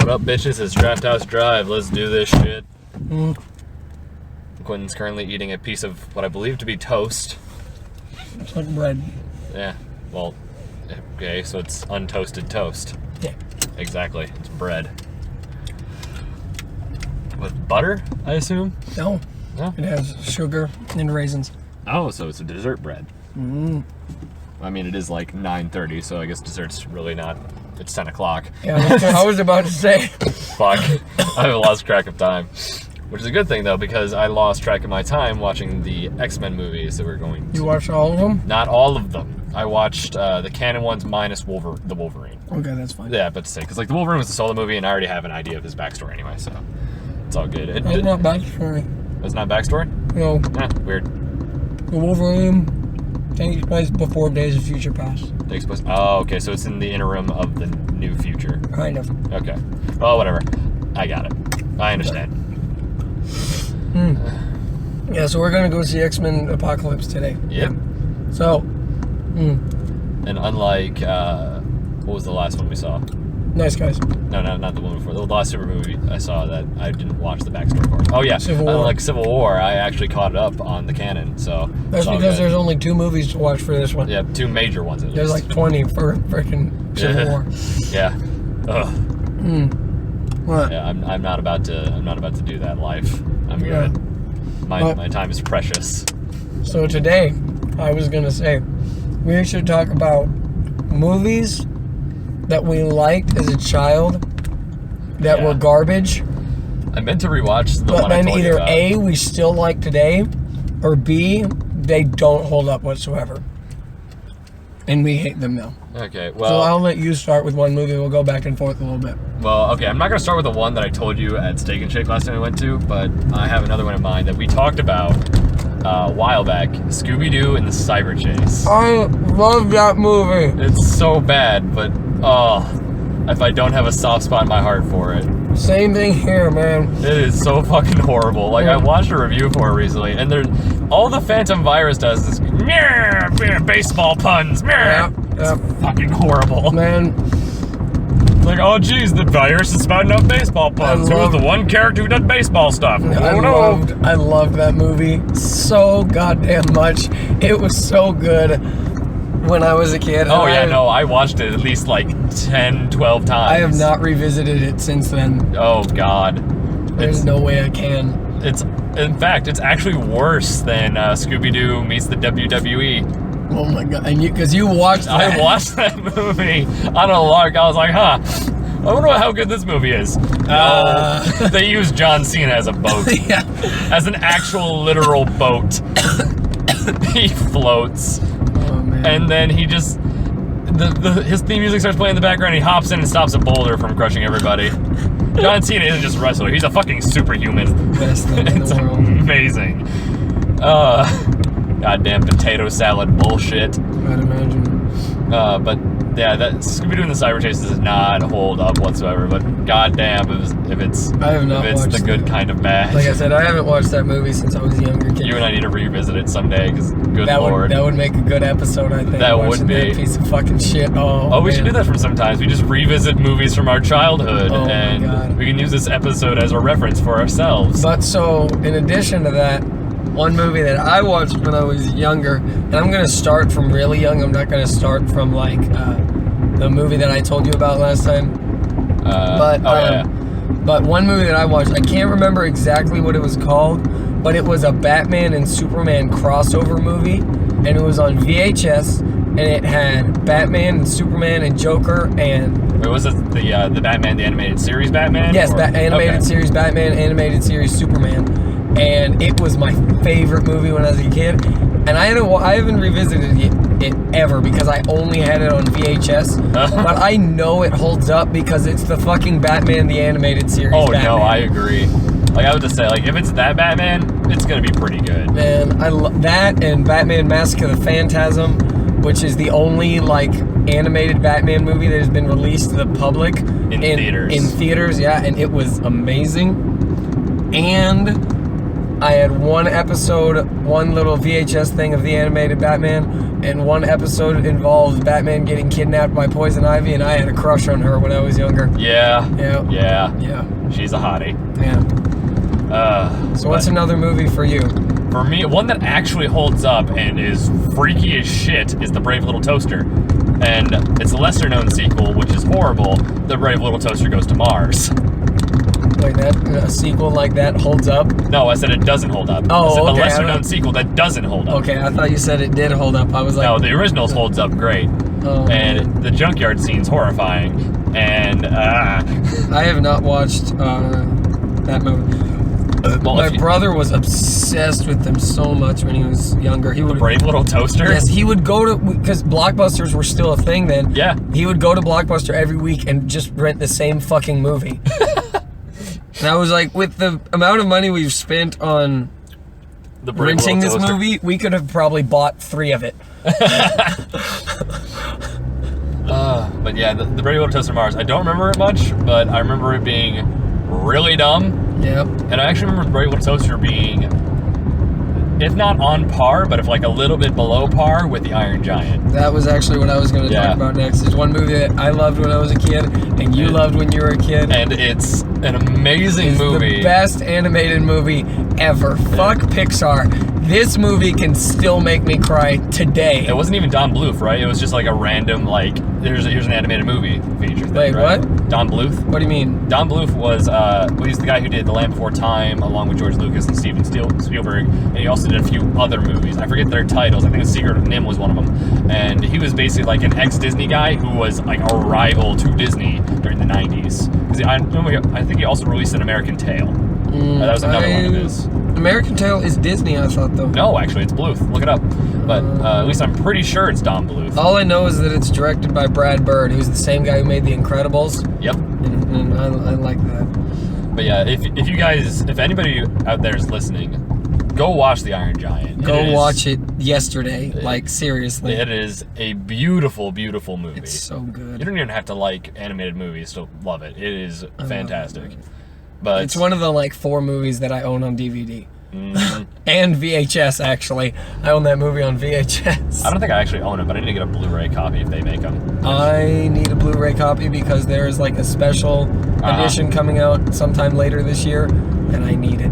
What up, bitches? It's Draft House Drive. Let's do this shit. Quentin's currently eating a piece of what I believe to be toast. It's like bread. Yeah, well, okay, so it's untoasted toast. Yeah. Exactly, it's bread. With butter, I assume? No. No? It has sugar and raisins. Oh, so it's a dessert bread. I mean, it is like 9:30, so I guess dessert's really not... It's 10 o'clock. Yeah, that's what I was about to say. Fuck. I have lost track of time. Which is a good thing, though, because I lost track of my time watching the X-Men movies that we're going to... You watched all of them? Not all of them. I watched the canon ones minus the Wolverine. Okay, that's fine. Yeah, but to say, because like the Wolverine was a solo movie, and I already have an idea of his backstory anyway, so it's all good. It's not backstory. It's not backstory? No. Weird. The Wolverine takes place before Days of Future Past. Takes place. Oh, okay, so it's in the interim of the new future. Kind of. Okay. Well, whatever. I got it. I understand. Yeah, so we're gonna go see X-Men Apocalypse today. Yep. So, And unlike, what was the last one we saw? Nice Guys. No, not the one before. The last super movie I saw that I didn't watch the backstory for. Oh yeah, Civil War. Unlike Civil War, I actually caught it up on the canon. So That's because there's only 2 movies to watch for this one. Yeah, 2 major ones at There's least. like 20 for freaking Civil War. Yeah. Ugh. What? Yeah, I'm not about to do that life. I'm good. My time is precious. So today, I was gonna say, we should talk about movies that we liked as a child that were garbage. I meant to rewatch the But one I then told you either about. A, we still like today, or B, they don't hold up whatsoever. And we hate them now. Okay, So well... I'll let you start with one movie. We'll go back and forth a little bit. Well, okay, I'm not going to start with the one that I told you at Steak and Shake last time we went to, but I have another one in mind that we talked about a while back. Scooby-Doo and the Cyber Chase. I love that movie. It's so bad, but, if I don't have a soft spot in my heart for it. Same thing here, man. It is so fucking horrible. Like, I watched a review for it recently, and all the Phantom Virus does is baseball puns. Yep. It's fucking horrible. Man, Like, oh geez, the virus is spouting out baseball puns. Who was the one character who did baseball stuff? I loved that movie so goddamn much. It was so good when I was a kid. I watched it at least like 10, 12 times. I have not revisited it since then. Oh god. There's no way I can. In fact, it's actually worse than Scooby-Doo meets the WWE. Oh my god! And because you watched that. I watched that movie on a lark. I was like, I wonder how good this movie is. They use John Cena as a boat. Yeah. As an actual literal boat. He floats. Oh man. And then he just... his theme music starts playing in the background. He hops in and stops a boulder from crushing everybody. John Cena isn't just a wrestler. He's a fucking superhuman. Best thing in It's the world. amazing. Goddamn potato salad bullshit. I'd imagine. But yeah, that Scooby-Doo and the Cyber Chase does not hold up whatsoever. But goddamn, if it's the good kind of bad. Like I said, I haven't watched that movie since I was a younger kid. You and I need to revisit it someday, because good lord. That would make a good episode, I think. That would be. That piece of fucking shit. Oh, we should do that from sometimes. We just revisit movies from our childhood, Oh my and God. we can use this episode as a reference for ourselves. But so, in addition to that, one movie that I watched when I was younger, and I'm going to start from really young. I'm not going to start from like the movie that I told you about last time. But one movie that I watched, I can't remember exactly what it was called, but it was a Batman and Superman crossover movie, and it was on VHS, and it had Batman and Superman and Joker and... Wait, was it the Batman, the animated series Batman? Yes, animated series Batman, animated series Superman. And it was my favorite movie when I was a kid. And I haven't revisited it ever because I only had it on VHS. But I know it holds up because it's the fucking Batman, the animated series Batman. No, I agree. Like, I would just say, like, if it's that Batman, it's gonna be pretty good. Man, I love that and Batman Mask of the Phantasm, which is the only, like, animated Batman movie that has been released to the public. In theaters. In theaters, yeah, and it was amazing. And I had one little VHS thing of the animated Batman, and one episode involved Batman getting kidnapped by Poison Ivy, and I had a crush on her when I was younger. Yeah. Yeah. She's a hottie. Yeah. So what's another movie for you? For me, one that actually holds up and is freaky as shit is The Brave Little Toaster. And it's a lesser-known sequel, which is horrible. The Brave Little Toaster Goes to Mars. Like that, a sequel like that holds up? No, I said it doesn't hold up. Oh, I said okay. the lesser-known sequel that doesn't hold up. Okay, I thought you said it did hold up. I was like... No, the originals holds up great. And the junkyard scene's horrifying. And, I have not watched that movie. My brother was obsessed with them so much when he was younger. He would Brave Little Toaster? Yes, he would go to, because Blockbusters were still a thing then. Yeah. He would go to Blockbuster every week and just rent the same fucking movie. And I was like, with the amount of money we've spent on renting this movie, we could have probably bought 3 of it. But yeah, the Brave Little Toaster Mars, I don't remember it much, but I remember it being really dumb. Yep. And I actually remember Brave Little Toaster being, if not on par, but if like a little bit below par with The Iron Giant. That was actually what I was going to talk about next. It's one movie that I loved when I was a kid, and you loved when you were a kid. And it's an amazing movie. The best animated movie ever. Fuck Pixar. This movie can still make me cry today. It wasn't even Don Bluth, right? It was just like a random, like, here's an animated movie feature thing, Wait, right? what? Don Bluth? What do you mean? Don Bluth was, he's the guy who did The Land Before Time, along with George Lucas and Steven Spielberg, and he also did a few other movies. I forget their titles. I think The Secret of NIMH was one of them. And he was basically like an ex-Disney guy who was like a rival to Disney during the 90s. I think he also released an American Tail. That was another one of his. American Tail is Disney, I thought, though. No, actually, it's Bluth. Look it up. But at least I'm pretty sure it's Don Bluth. All I know is that it's directed by Brad Bird, who's the same guy who made The Incredibles. Yep. And I like that. But yeah, if anybody out there is listening, go watch The Iron Giant. Go watch it yesterday, like, seriously. It is a beautiful, beautiful movie. It's so good. You don't even have to like animated movies to love it. It is fantastic. But it's one of the, like, 4 movies that I own on DVD. And VHS, actually. I own that movie on VHS. I don't think I actually own it, but I need to get a Blu-ray copy if they make them. I need a Blu-ray copy because there is, like, a special edition coming out sometime later this year, and I need it.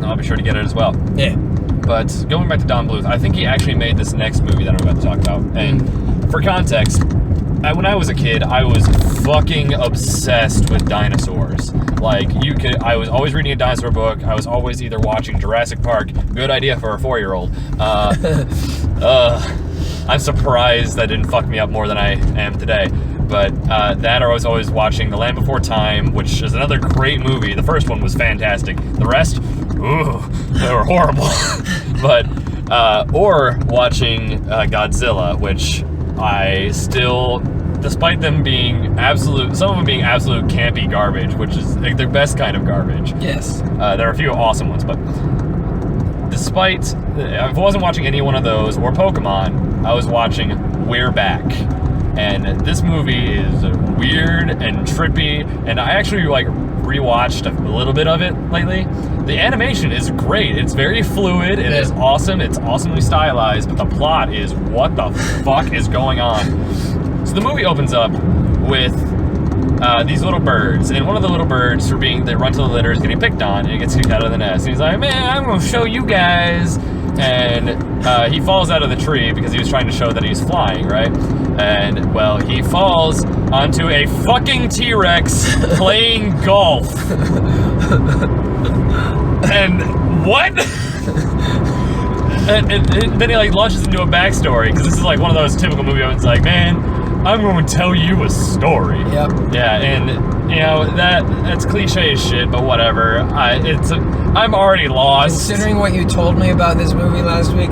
I'll be sure to get it as well. Yeah. But going back to Don Bluth, I think he actually made this next movie that I'm about to talk about. And for context, when I was a kid, I was fucking obsessed with dinosaurs. Like, I was always reading a dinosaur book. I was always either watching Jurassic Park. Good idea for a 4-year-old. I'm surprised that didn't fuck me up more than I am today. But that, or I was always watching The Land Before Time, which is another great movie. The first one was fantastic. The rest, they were horrible. But, or watching Godzilla, which I still, despite them being some of them being absolute campy garbage, which is like the best kind of garbage. Yes. There are a few awesome ones, but despite, if I wasn't watching any one of those or Pokemon, I was watching We're Back. And this movie is weird and trippy, and I actually like rewatched a little bit of it lately. The animation is great. It's very fluid. It is awesome. It's awesomely stylized, but the plot is what the fuck is going on? So the movie opens up with these little birds, and one of the little birds, they run to the litter, is getting picked on, and he gets kicked out of the nest. And he's like, man, I'm gonna show you guys. And he falls out of the tree because he was trying to show that he's flying, right? And, well, he falls onto a fucking T-Rex playing golf. And what? and then he, like, launches into a backstory, because this is, like, one of those typical movie moments, like, man, I'm going to tell you a story. Yep. Yeah, and, you know, that's cliche as shit, but whatever. I'm already lost. Considering what you told me about this movie last week,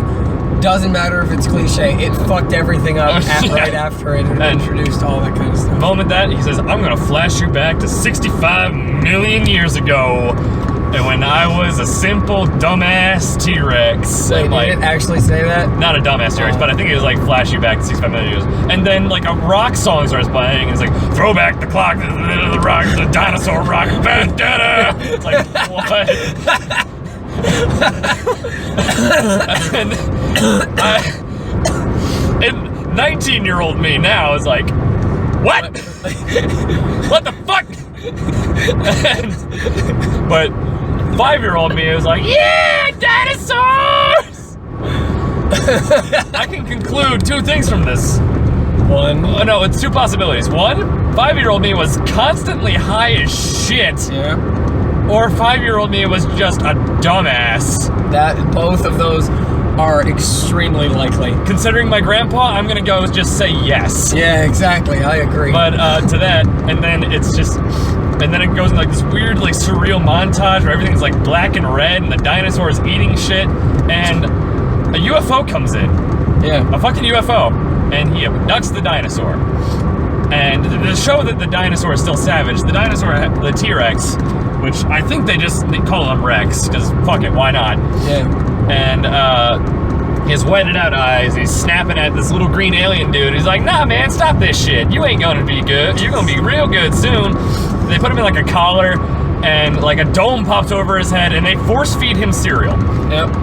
doesn't matter if it's cliche, it fucked everything up right after it introduced all that kind of stuff. The moment that, he says, I'm going to flash you back to 65 million years ago, and when I was a simple dumbass T-Rex. Wait, did it actually say that? Not a dumbass T-Rex, but I think it was like flash you back to 65 million years. And then like a rock song starts playing, and it's like, throw back the clock, the rock, the dinosaur rock, it's like, what? And 19-year-old me now is like, what? What the fuck? But 5-year-old me was like, yeah, dinosaurs! I can conclude 2 things from this. One. Oh, no, it's 2 possibilities. 1, 5-year-old me was constantly high as shit. Yeah. Or 5-year-old me was just a dumbass. Both of those are extremely likely. Considering my grandpa, I'm gonna go just say yes. Yeah, exactly. I agree. But to that, and then it goes in like this weird, like surreal montage where everything's like black and red, and the dinosaur is eating shit, and a UFO comes in. Yeah. A fucking UFO, and he abducts the dinosaur. And to show that the dinosaur is still savage, the dinosaur, the T-Rex, which I think they call him Rex, because fuck it, why not? Yeah. And he has wetted out eyes. He's snapping at this little green alien dude. He's like, nah, man, stop this shit. You ain't gonna be good. You're gonna be real good soon. They put him in like a collar, and like a dome pops over his head, and they force feed him cereal. Yep.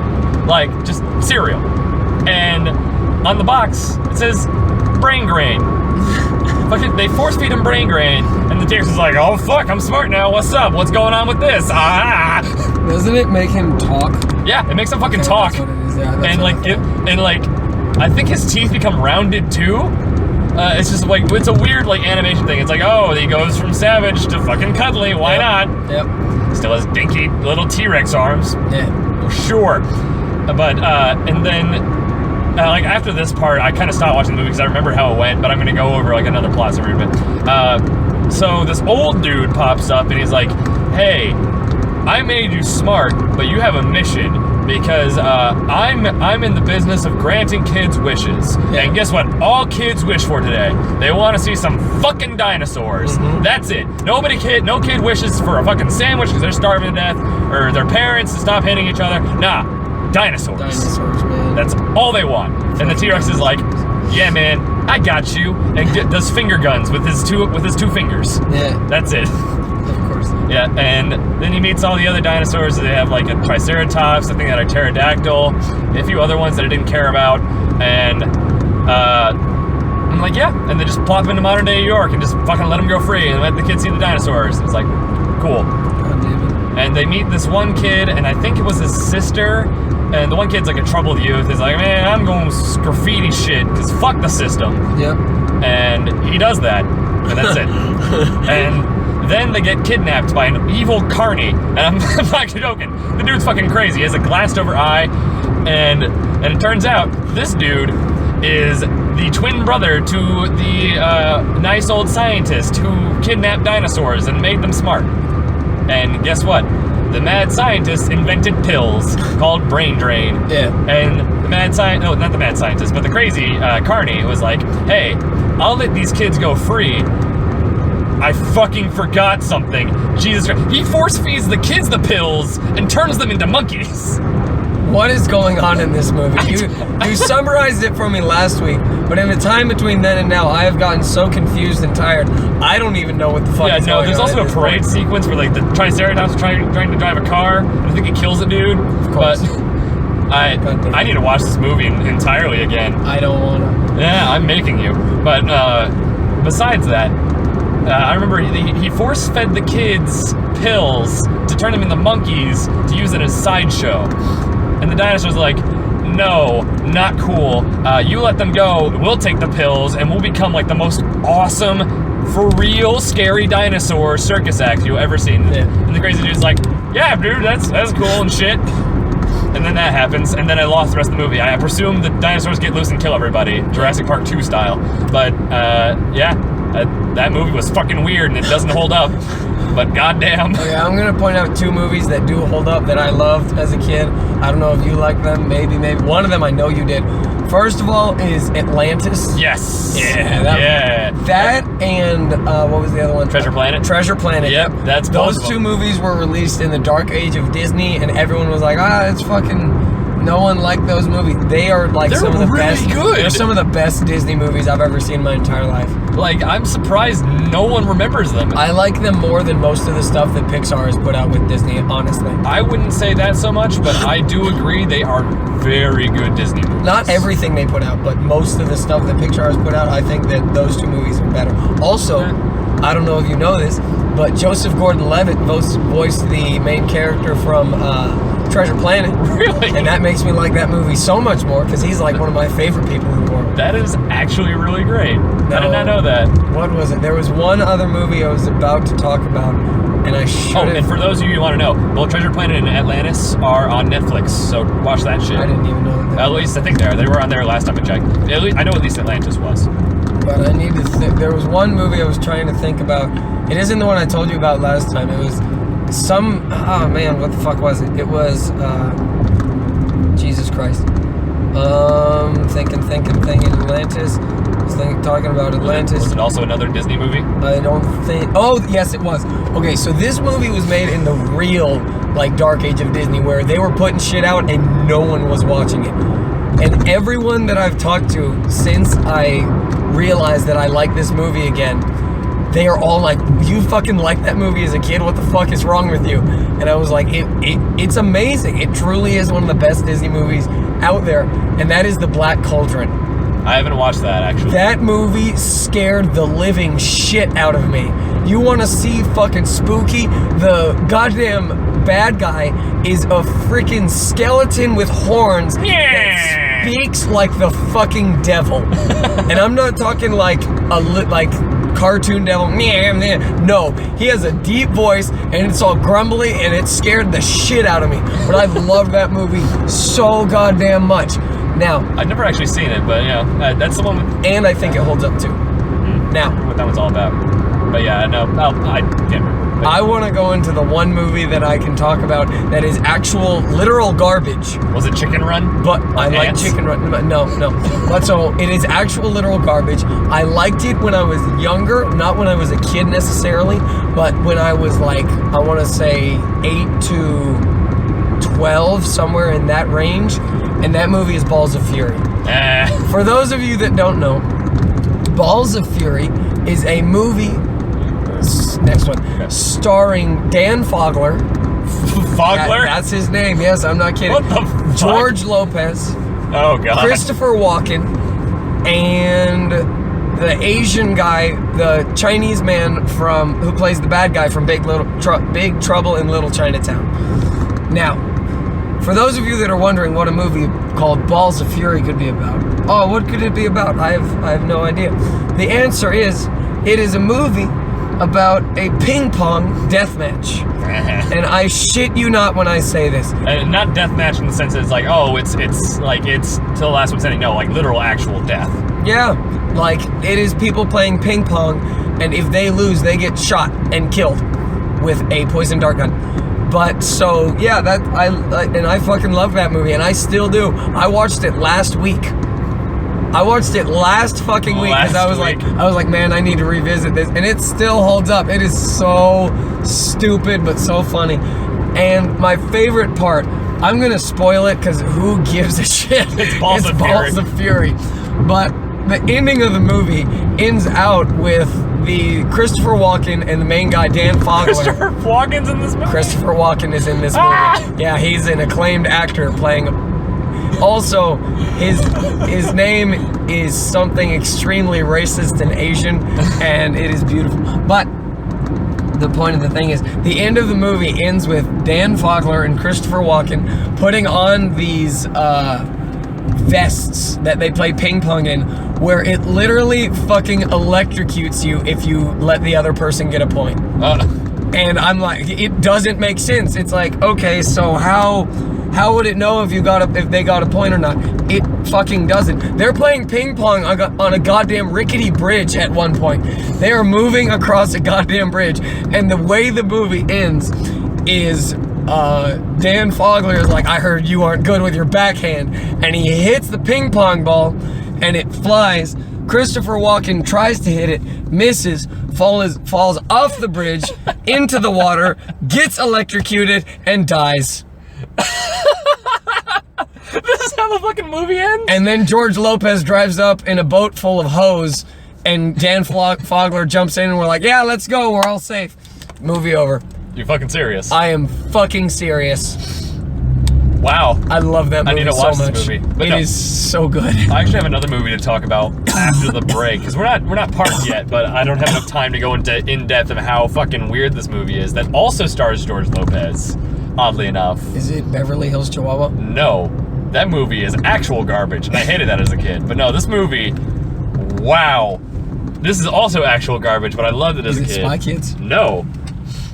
Like, just cereal. And on the box, it says brain grain. Fucking, they force feed him brain grain, and the T-Rex is like, oh fuck, I'm smart now. What's up? What's going on with this? Ah! Doesn't it make him talk? Yeah, it makes him fucking talk. That's what it is. Yeah, that's And what like, I think his teeth become rounded too. It's just like, it's a weird like animation thing. It's like, oh, he goes from savage to fucking cuddly. Why not? Yep. Still has dinky little T-Rex arms. Yeah. Sure. But and then like after this part, I kind of stopped watching the movie because I remember how it went. But I'm gonna go over like another plot summary bit. So this old dude pops up and he's like, hey, I made you smart, but you have a mission because I'm in the business of granting kids wishes. Yeah. And guess what? All kids wish for today. They want to see some fucking dinosaurs. Mm-hmm. That's it. No kid wishes for a fucking sandwich because they're starving to death, or their parents to stop hitting each other. Nah, dinosaurs. Dinosaurs, man. That's all they want. And the T-Rex is like, yeah, man, I got you, and does finger guns with his two fingers. Yeah. That's it. Of course. Yeah, and then he meets all the other dinosaurs. They have like a Triceratops, I think they had a pterodactyl, a few other ones that I didn't care about, and I'm like, yeah, and they just plop him into modern day New York and just fucking let him go free and let the kids see the dinosaurs. It's like, cool. God damn it. And they meet this one kid, and I think it was his sister, and the one kid's like a troubled youth. He's like, man, I'm going graffiti shit, because fuck the system. Yep. And he does that, and that's it. And then they get kidnapped by an evil carny, and I'm not joking. The dude's fucking crazy. He has a glassed over eye, and it turns out this dude is the twin brother to the nice old scientist who kidnapped dinosaurs and made them smart. And guess what? The mad scientist invented pills called brain drain. Yeah. And the mad scientist, no, not the mad scientist, but the crazy carny was like, hey, I'll let these kids go free. I fucking forgot something. Jesus Christ. He force feeds the kids the pills and turns them into monkeys. What is going on in this movie? You summarized it for me last week, but in the time between then and now, I have gotten so confused and tired. I don't even know what the fuck is going on. There's also a parade sequence where like the Triceratops is trying to drive a car, and I think he kills a dude. Of course. But I need to watch this movie entirely again. I don't wanna. Yeah, I'm making you. But besides that, I remember he force-fed the kids pills to turn them into monkeys to use it as a sideshow. And the dinosaur's like, no, not cool. You let them go, we'll take the pills, and we'll become like the most awesome, for real, scary dinosaur circus act you've ever seen. Yeah. And the crazy dude's like, yeah, dude, that's cool and shit. And then that happens, and then I lost the rest of the movie. I presume the dinosaurs get loose and kill everybody, Jurassic Park 2 style. But, yeah, that movie was fucking weird, and it doesn't hold up. But goddamn. Okay, I'm gonna point out 2 movies that do hold up that I loved as a kid. I don't know if you like them, maybe. One of them I know you did. First of all is Atlantis. Yes. Yeah. That and what was the other one? Treasure Planet. Treasure Planet. Yep, that's both those of them. 2 movies were released in the dark age of Disney, and everyone was like, it's fucking No one liked those movies. They are like They're some of the really best. good. They're some of the best Disney movies I've ever seen in my entire life. Like, I'm surprised no one remembers them. I like them more than most of the stuff that Pixar has put out with Disney, honestly. I wouldn't say that so much, but I do agree they are very good Disney movies. Not everything they put out, but most of the stuff that Pixar has put out, I think that those two movies are better. Also, I don't know if you know this, but Joseph Gordon-Levitt voiced the main character from Treasure Planet. Really? And that makes me like that movie so much more because he's like one of my favorite people in the world. That is actually really great. I did not know that. What was it? There was one other movie I was about to talk about, and I should have... Oh, and for those of you who want to know, both Treasure Planet and Atlantis are on Netflix, so watch that shit. I didn't even know that. At least I think they are. They were on there last time I checked. At least, I know at least Atlantis was. But I need to think. There was one movie I was trying to think about. It isn't the one I told you about last time. It was some... Oh, man, what the fuck was it? It was... Jesus Christ. Thinking Atlantis. I was talking about Atlantis. Was it also another Disney movie? I don't think... Oh, yes, it was. Okay, so this movie was made in the real, like, dark age of Disney where they were putting shit out and no one was watching it. And everyone that I've talked to since I realized that I like this movie again, they are all like, you fucking liked that movie as a kid? What the fuck is wrong with you? And I was like, it's amazing. It truly is one of the best Disney movies out there. And that is The Black Cauldron. I haven't watched that, actually. That movie scared the living shit out of me. You want to see fucking spooky? The goddamn bad guy is a freaking skeleton with horns that speaks like the fucking devil. And I'm not talking like cartoon devil. No, he has a deep voice and it's all grumbly and it scared the shit out of me. But I loved that movie so goddamn much. Now, I've never actually seen it, but yeah, that's the one with... And I think it holds up too. Now, I remember what that one's all about. But yeah, no, I can't remember. But I want to go into the one movie that I can talk about that is actual literal garbage. Was it Chicken Run? But I like Ants? Chicken Run. No. But so it is actual literal garbage. I liked it when I was younger, not when I was a kid necessarily, but when I was like, I want to say 8 to 12, somewhere in that range. And that movie is Balls of Fury. For those of you that don't know, Balls of Fury is a movie, next one, starring Dan Fogler. Fogler? That's his name, yes, I'm not kidding. What the fuck? George Lopez, Oh, God. Christopher Walken, and the Asian guy, the Chinese man who plays the bad guy from Big Trouble in Little Chinatown. Now, for those of you that are wondering what a movie called Balls of Fury could be about, what could it be about? I have no idea. The answer is, it is a movie about a ping pong death match. And I shit you not when I say this. And not death match in the sense that it's like, oh, it's till the last one standing. No, like literal actual death. Yeah, like it is people playing ping pong, and if they lose, they get shot and killed with a poison dart gun. But so yeah, I fucking love that movie, and I still do. I watched it last week. I watched it last fucking week because I was like, man, I need to revisit this, and it still holds up. It is so stupid but so funny. And my favorite part, I'm gonna spoil it because who gives a shit? It's Balls of Fury. But the ending of the movie ends out with the Christopher Walken and the main guy, Dan Fogler. Christopher Walken's in this movie? Christopher Walken is in this movie. Yeah, he's an acclaimed actor playing Also, his name is something extremely racist and Asian, and it is beautiful. But the point of the thing is, the end of the movie ends with Dan Fogler and Christopher Walken putting on these vests that they play ping pong in, where it literally fucking electrocutes you if you let the other person get a point. And I'm like, it doesn't make sense. It's like, okay, so how would it know if they got a point or not? It fucking doesn't. They're playing ping pong on a goddamn rickety bridge at one point. They are moving across a goddamn bridge, and the way the movie ends is Dan Fogler is like, I heard you aren't good with your backhand, and he hits the ping pong ball, and it flies. Christopher Walken tries to hit it, misses, falls off the bridge into the water, gets electrocuted, and dies. This is how the fucking movie ends? And then George Lopez drives up in a boat full of hose, and Dan Fogler jumps in, and we're like, yeah, let's go, we're all safe. Movie over. You fucking serious? I am fucking serious. Wow. I love that movie I need to watch so much. this movie. But It is so good. I actually have another movie to talk about after the break, because we're not parked yet, but I don't have enough time to go into in depth of how fucking weird this movie is. That also stars George Lopez, oddly enough. Is it Beverly Hills Chihuahua? No, that movie is actual garbage, and I hated that as a kid. But no, this movie, wow, this is also actual garbage, but I loved it as a Is kid. it Spy Kids? No,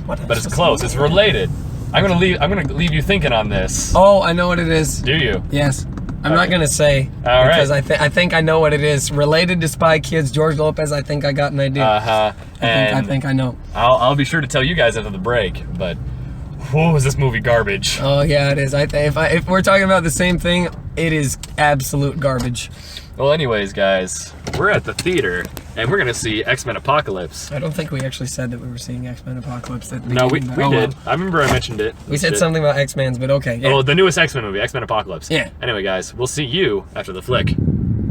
What? but it's close. It's related. I'm gonna leave you thinking on this. Oh, I know what it is. Do you? Yes. I'm not gonna say All right. because I think I know what it is. Related to Spy Kids, George Lopez. I think I got an idea. I think I know. I'll be sure to tell you guys after the break. But, whoa, is this movie garbage? Oh yeah, it is. If we're talking about the same thing, it is absolute garbage. Well, anyways, guys, we're at the theater and we're gonna see X-Men Apocalypse. I don't think we actually said that we were seeing X-Men Apocalypse at the No, we beginning, but- did. I remember I mentioned it. We said Shit. something about X-Men's, but okay. Yeah. Oh, the newest X-Men movie, X-Men Apocalypse. Yeah. Anyway, guys, we'll see you after the flick.